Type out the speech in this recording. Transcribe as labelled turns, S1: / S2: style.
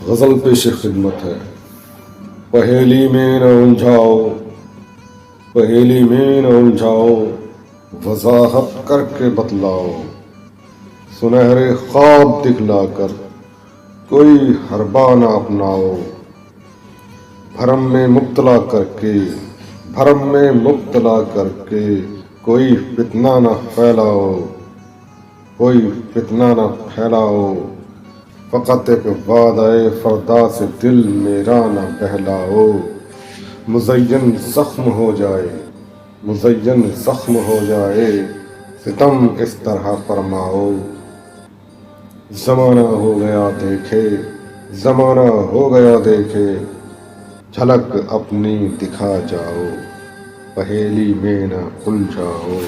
S1: غزل پیش خدمت ہے۔ پہیلی میں نہ الجھاؤ، پہیلی میں نہ الجھاؤ، وضاحت کر کے بتلاؤ، سنہرے خواب دکھلا کر کوئی حربہ نہ اپناؤ، بھرم میں مبتلا کر کے، بھرم میں مبتلا کر کے کوئی فتنہ نہ پھیلاؤ، کوئی فتنہ نہ پھیلاؤ، فقط ایک وعدہ فردا سے دل میرا نہ بہلاؤ، مزین زخم ہو جائے، مزین زخم ہو جائے، ستم اس طرح فرماؤ، زمانہ ہو گیا دیکھے، زمانہ ہو گیا دیکھے، جھلک اپنی دکھا جاؤ، پہیلی میں نہ الجھاؤ۔